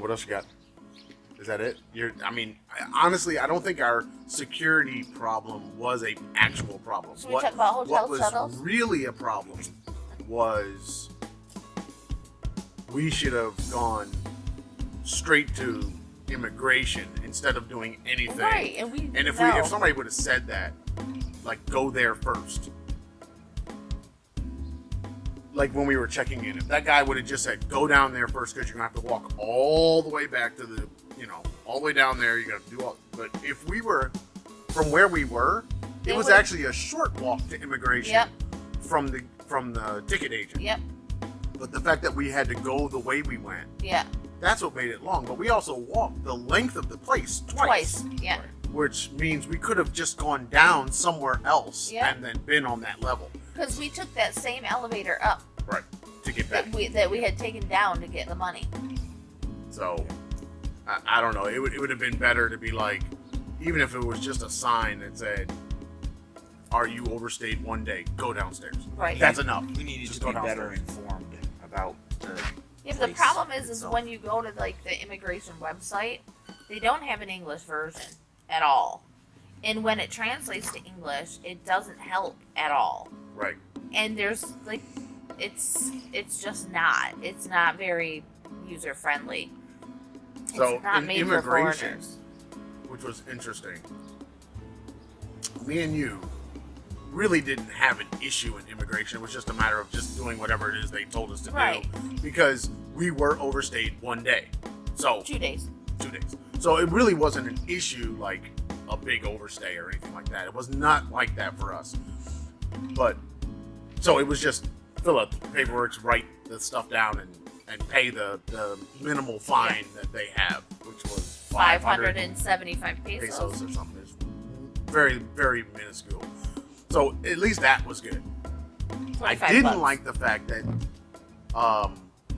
what else you got? Is that it? Honestly, I don't think our security problem was a actual problem. Should we talk about hotel what shuttles? was really a problem was we should have gone straight to immigration instead of doing anything. Right, and if somebody would have said that, like, go there first. Like when we were checking in, if that guy would have just said, go down there first because you're going to have to walk all the way back to the, all the way down there, you got to do all. But if we were from where we were, it was actually a short walk to immigration from the ticket agent. Yep. But the fact that we had to go the way we went, that's what made it long. But we also walked the length of the place twice. Yeah. Which means we could have just gone down somewhere else and then been on that level. Because we took that same elevator up. Right. To get back. That we had taken down to get the money. So, I don't know. It would have been better to be like, even if it was just a sign that said, "Are you overstayed one day? Go downstairs." Right. That's enough. We needed to be better informed about the the problem is when you go to like the immigration website, they don't have an English version at all. And when it translates to English, it doesn't help at all. Right. And there's like, it's just not. It's not very user friendly. So it's not in made immigration, for foreigners. which was interesting, me and you really didn't have an issue in immigration. It was just a matter of just doing whatever it is they told us to do, because we were overstayed one day. So 2 days. 2 days. So it really wasn't an issue like a big overstay or anything like that. It was not like that for us. But so it was just fill out the paperwork, write the stuff down, and pay the minimal fine that they have, which was 575 pesos. Or something. It's very, very minuscule. So at least that was good. I didn't like the fact that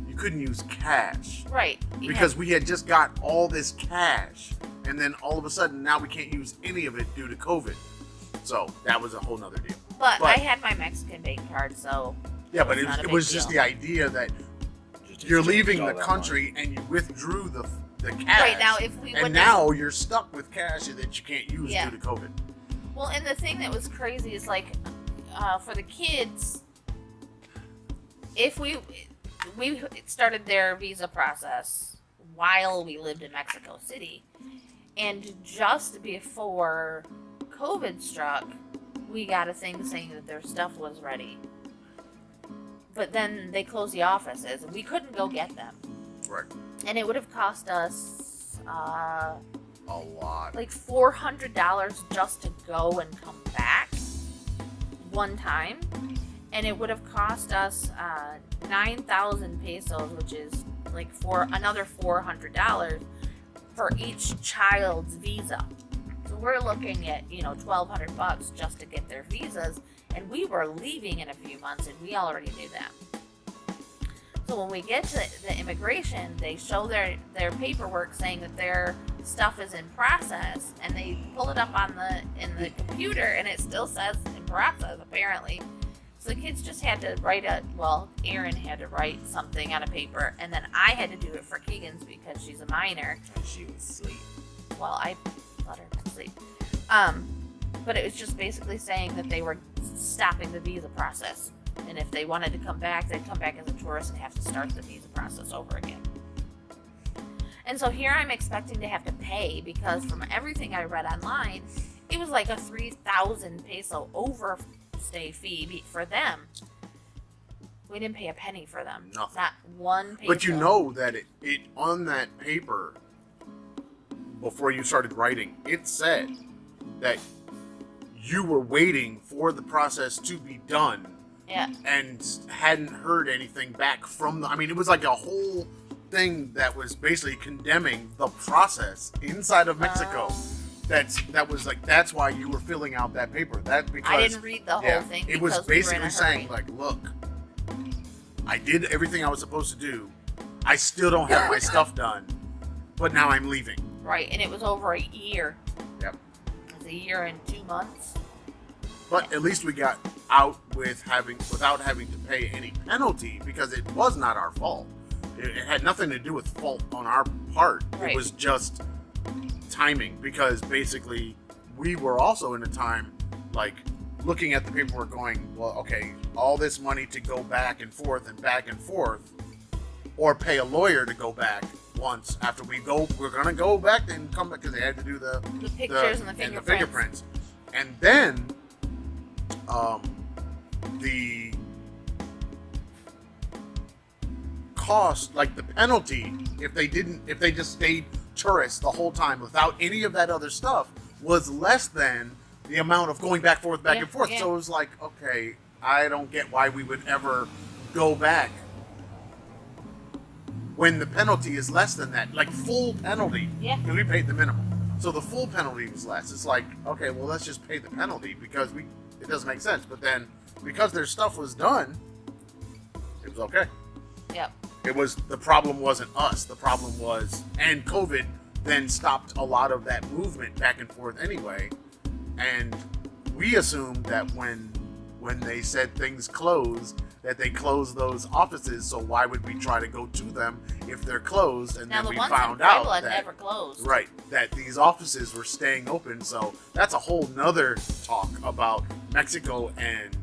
you couldn't use cash. Right. Because we had just got all this cash, and then all of a sudden now we can't use any of it due to COVID. So that was a whole nother deal. But I had my Mexican bank card, so yeah, but it was just the idea that you're leaving the country and you withdrew the cash. Right, now now you're stuck with cash that you can't use due to COVID. Well, and the thing that was crazy is like for the kids, if we started their visa process while we lived in Mexico City, and just before COVID struck, we got a thing saying that their stuff was ready. But then they closed the offices, and we couldn't go get them. Right. And it would have cost us a lot, like $400 just to go and come back one time, and it would have cost us 9,000 pesos, which is like another $400 for each child's visa. So we're looking at $1,200 just to get their visas. And we were leaving in a few months, and we already knew that. So when we get to the immigration, they show their paperwork saying that their stuff is in process, and they pull it up in the computer, and it still says in process, apparently. So the kids just had to Erin had to write something on a paper, and then I had to do it for Keegan's because she's a minor. And she was asleep. Well, I let her to sleep. But it was just basically saying that they were stopping the visa process. And if they wanted to come back, they'd come back as a tourist and have to start the visa process over again. And so here I'm expecting to have to pay, because from everything I read online, it was like a 3,000 peso overstay fee for them. We didn't pay a penny for them. Nothing. Not one peso. But you know that it on that paper, before you started writing, it said that you were waiting for the process to be done. Yeah. And hadn't heard anything back from it was like a whole thing that was basically condemning the process inside of Mexico. That's why you were filling out that paper. Because I didn't read the whole thing. It was basically saying, hurry. like, look, I did everything I was supposed to do. I still don't have my stuff done, but now I'm leaving. Right, and it was over a year. Yep. It was a year and 2 months. But at least we got out without having to pay any penalty, because it was not our fault. It had nothing to do with fault on our part. Right. It was just timing, because basically we were also in a time like looking at the paperwork going, well, okay, all this money to go back and forth, or pay a lawyer to go back once after we're gonna go back and come back, because they had to do the pictures and the fingerprints. And then the cost, like the penalty, if they just stayed tourists the whole time without any of that other stuff, was less than the amount of going back and forth. Yeah. So it was like, okay, I don't get why we would ever go back when the penalty is less than that, like full penalty. Yeah. Because we paid the minimum. So the full penalty was less. It's like, okay, well, let's just pay the penalty, because it doesn't make sense. But then, because their stuff was done, it was okay. Yep. The problem wasn't us. The problem was, and COVID then stopped a lot of that movement back and forth anyway. And we assumed that when they said things closed, that they closed those offices. So why would we try to go to them if they're closed? And now then the we ones found in out Puebla that never closed. right, that these offices were staying open. So that's a whole nother talk about Mexico and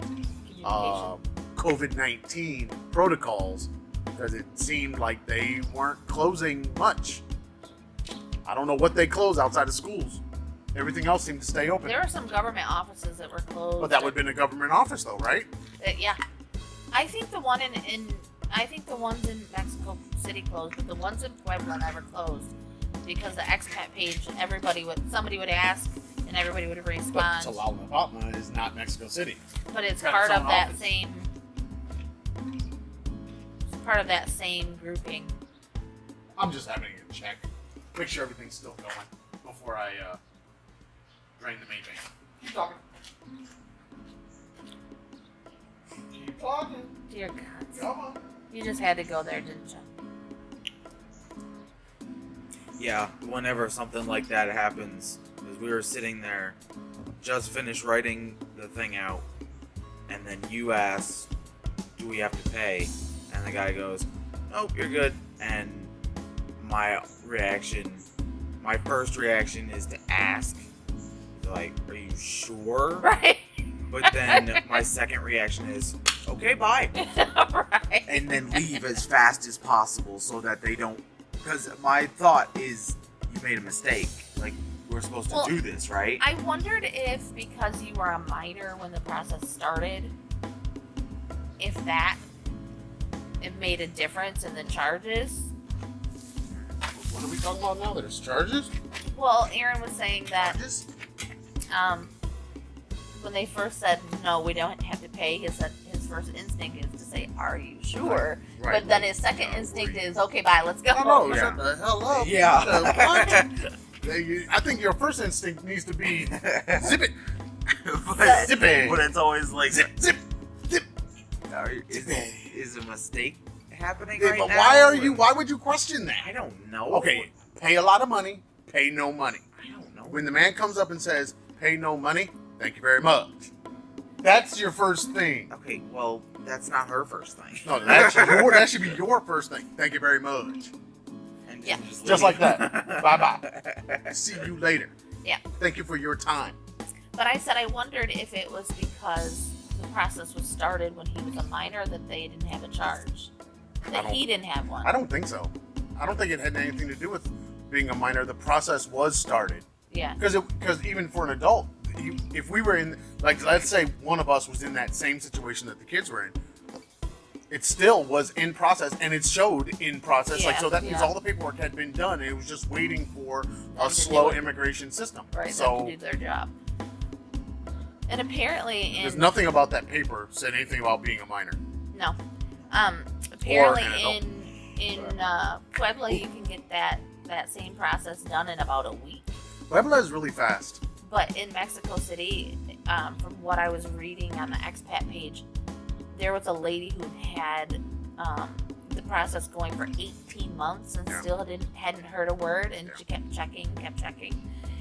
COVID-19 protocols, because it seemed like they weren't closing much. I don't know what they closed outside of schools. Everything else seemed to stay open. There were some government offices that were closed. But that would have been a government office, though, right? Yeah. I think the one I think the ones in Mexico City closed, but the ones in Puebla never closed, because the expat page, somebody would ask and everybody would But respond. Tlalnepantla is not Mexico City. But it's got part its of own that office. same. It's part of that same grouping. I'm just having a check. Make sure everything's still going before I drain the main bank. Keep talking. Keep talking. Dear God. Come on. You just had to go there, didn't you? Yeah, whenever something like that happens, because we were sitting there, just finished writing the thing out, and then you ask, do we have to pay? And the guy goes, nope, you're good. And my first reaction is to ask, like, are you sure? Right. But then my second reaction is, okay, bye. Right. And then leave as fast as possible so that they don't, because my thought is, you made a mistake. Like, we're supposed to do this, right? I wondered if, because you were a minor when the process started, if it made a difference in the charges. What are we talking about now? There's charges? Well, Aaron was saying that Charges? when they first said no, we don't have to pay, his first instinct is to say, "Are you sure?" Right. But then his second instinct is, "Okay, bye, let's go." No, Yeah. shut the hell up. Yeah. I think your first instinct needs to be zip it. but, Zip it. but it's always like, Zip, zip, zip. is a mistake happening Yeah, right but now? why would you question that? I don't know. Okay, pay a lot of money, pay no money. I don't know. When the man comes up and says, pay no money, thank you very much. That's your first thing. Okay, well, that's not her first thing. No, that should be your first thing. Thank you very much. And Yeah. Just like that. Bye-bye. See you later. Yeah. Thank you for your time. But I said I wondered if it was because the process was started when he was a minor that they didn't have a charge, that he didn't have one. I don't think so. I don't think it had anything to do with being a minor. The process was started. Yeah. Because even for an adult, if we were in, like, let's say one of us was in that same situation that the kids were in, it still was in process, and it showed in process. Yeah, like, so that means yeah. all the paperwork had been done, and it was just waiting for a to slow do it. immigration system. Right. So Them to do their job. And apparently, there's nothing about that paper said anything about being a minor. No. Apparently an adult. in Puebla you can get that same process done in about a week. Puebla is really fast. But in Mexico City, from what I was reading on the expat page, there was a lady who had the process going for 18 months and Yeah. still hadn't heard a word, and she kept checking.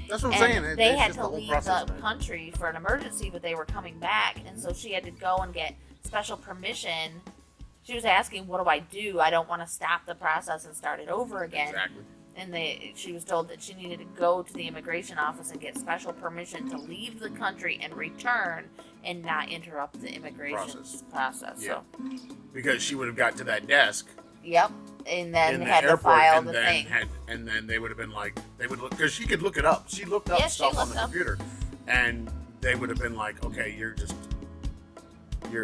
That's what I'm And saying. they It's had just to the whole leave process, the man. country for an emergency, but they were coming back, and so she had to go and get special permission. She was asking, "What do? I don't want to stop the process and start it over again." Exactly. And she was told that she needed to go to the immigration office and get special permission to leave the country and return and not interrupt the immigration process. Yeah. So, because she would have got to that desk. Yep. And then in the had to airport, file and the then thing. And then they would have been like, they would look, because she could look it up. She looked up stuff on the computer. And they would have been like, okay, your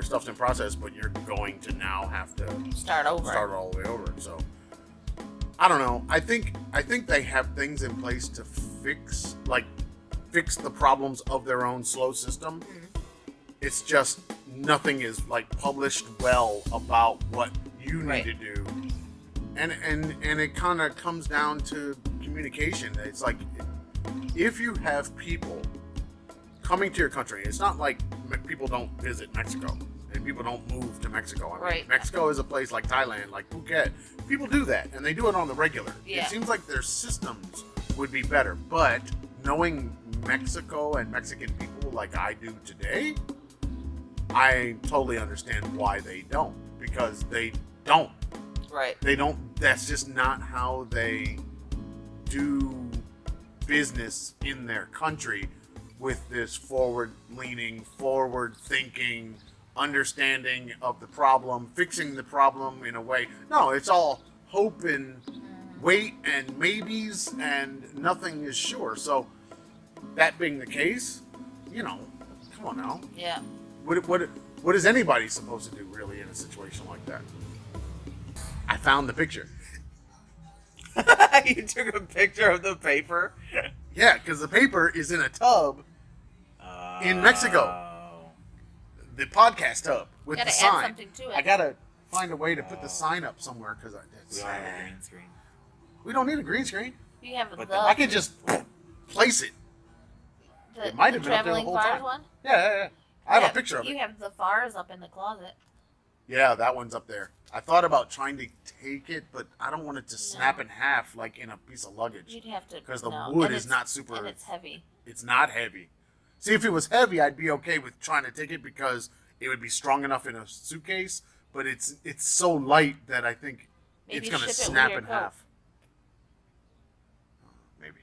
stuff's in process, but you're going to now have to start all the way over. So I don't know. I think they have things in place to fix the problems of their own slow system. Mm-hmm. It's just nothing is like published well about what you need to do. And it kind of comes down to communication. It's like, if you have people coming to your country, it's not like people don't visit Mexico and people don't move to Mexico. I mean, Mexico is a place like Thailand, like Phuket. People do that, and they do it on the regular. Yeah. It seems like their systems would be better, but knowing Mexico and Mexican people like I do today, I totally understand why they don't, because they don't. Right. They don't. That's just not how they do business in their country, with this forward-leaning, forward-thinking understanding of the problem, fixing the problem in a way. No, it's all hope and wait and maybes, and nothing is sure. So, that being the case, come on now. Yeah. What is anybody supposed to do really in a situation like that? I found the picture. You took a picture of the paper? Yeah, because the paper is in a tub in Mexico. The podcast tub with the sign. Add something to it. I gotta find a way to put the sign up somewhere, because we don't have a green screen. We don't need a green screen. You have I can just place it. It might have been up there the whole time. One? Yeah. I have a picture of it. You have the Farrs up in the closet. Yeah, that one's up there. I thought about trying to take it, but I don't want it to snap in half like in a piece of luggage. You'd have to, because the wood is not super. And it's heavy. It's not heavy. See, if it was heavy, I'd be okay with trying to take it, because it would be strong enough in a suitcase. But it's so light that I think it's going to snap in half. Maybe.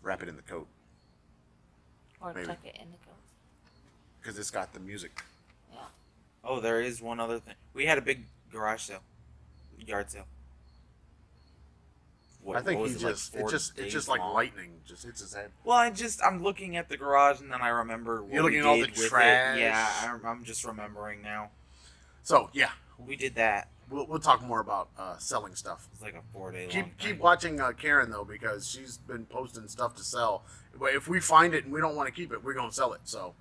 Wrap it in the coat. Or tuck it in the coat. Because it's got the music. Yeah. Oh, there is one other thing. We had a big garage sale, yard sale. I think it's just like lightning just hits his head. Well, I'm looking at the garage, and then I remember what you're looking we at all the did with trash. It. Yeah, I'm just remembering now. So yeah, we did that. We'll talk more about selling stuff. It's like a 4-day long Keep watching Karen though, because she's been posting stuff to sell. If we find it and we don't want to keep it, we're gonna sell it. So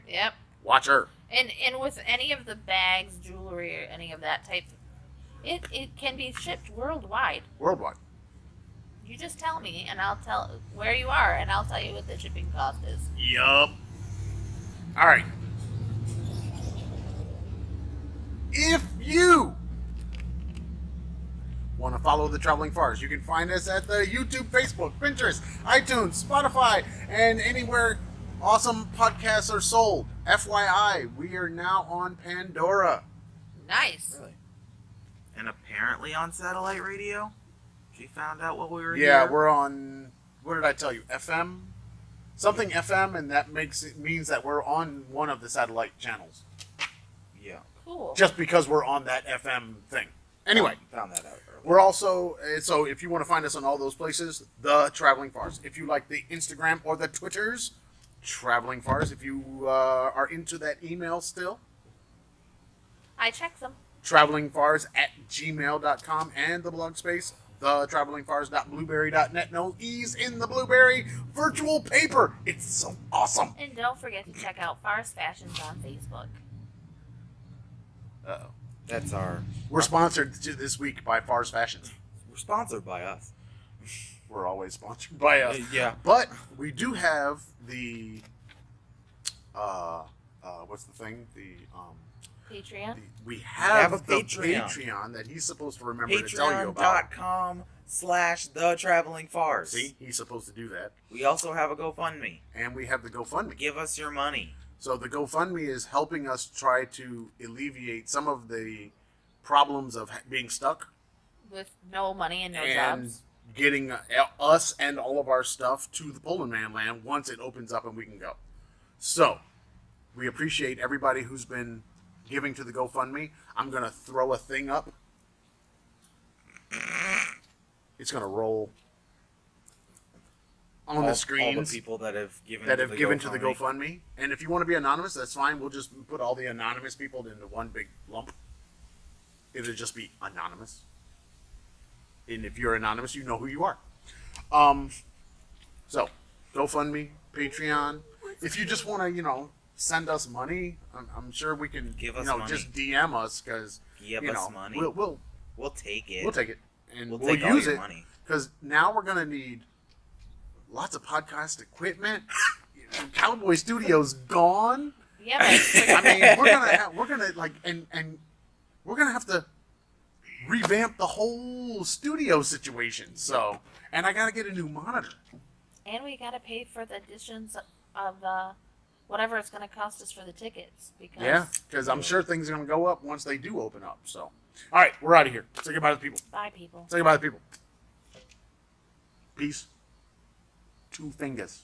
yep. Watch her. And with any of the bags, jewelry, or any of that type, it can be shipped worldwide. Worldwide. You just tell me, and I'll tell where you are, and I'll tell you what the shipping cost is. Yup. All right. If you want to follow the Traveling Farrs, you can find us at the YouTube, Facebook, Pinterest, iTunes, Spotify, and anywhere awesome podcasts are sold. FYI, we are now on Pandora. Nice. Really? And apparently on satellite radio? She found out what we were Yeah, here. we're on, what did I tell you, FM? Something FM, and that means that we're on one of the satellite channels. Yeah. Cool. Just because we're on that FM thing. Anyway. Found that out earlier. We're also, so if you want to find us on all those places, The Traveling Farrs. If you like the Instagram or the Twitters, Traveling Farrs. If you are into that email still, I check them. travelingfars@gmail.com, and the blog space, thetravelingfars.blueberry.net. No E's in the Blueberry virtual paper. It's so awesome. And don't forget to check out Farrs Fashions on Facebook. Uh-oh. That's our... We're sponsored this week by Farrs Fashions. We're sponsored by us. We're always sponsored by us. Yeah. But we do have the, what's the thing? Patreon? We have a the Patreon. that he's supposed to remember to tell you about. Patreon.com/thetravelingfars. See, he's supposed to do that. We also have a GoFundMe. And we have the GoFundMe. Give us your money. So the GoFundMe is helping us try to alleviate some of the problems of being stuck with no money and no and jobs. getting us and all of our stuff to the Pullman Man land once it opens up and we can go. So, we appreciate everybody who's been giving to the GoFundMe. I'm going to throw a thing up. It's going to roll on the screens. All the people that have given to the GoFundMe. And if you want to be anonymous, that's fine. We'll just put all the anonymous people into one big lump. It'll just be anonymous. And if you're anonymous, you know who you are. So, GoFundMe, Patreon. If you just want to, send us money, I'm sure we can, give us money. Just DM us because, give us money. We'll take it. We'll take it. And we'll take use all your it. money. Because now we're going to need lots of podcast equipment. Cowboy Studios gone. Yeah, but I mean, we're gonna have to revamp the whole studio situation. So, and I gotta get a new monitor. and we gotta pay for the additions of whatever it's gonna cost us for the tickets. Because I'm sure things are gonna go up once they do open up. So, all right, we're out of here. Say goodbye to the people. Bye, people. Say goodbye to the people. Peace. 2 fingers.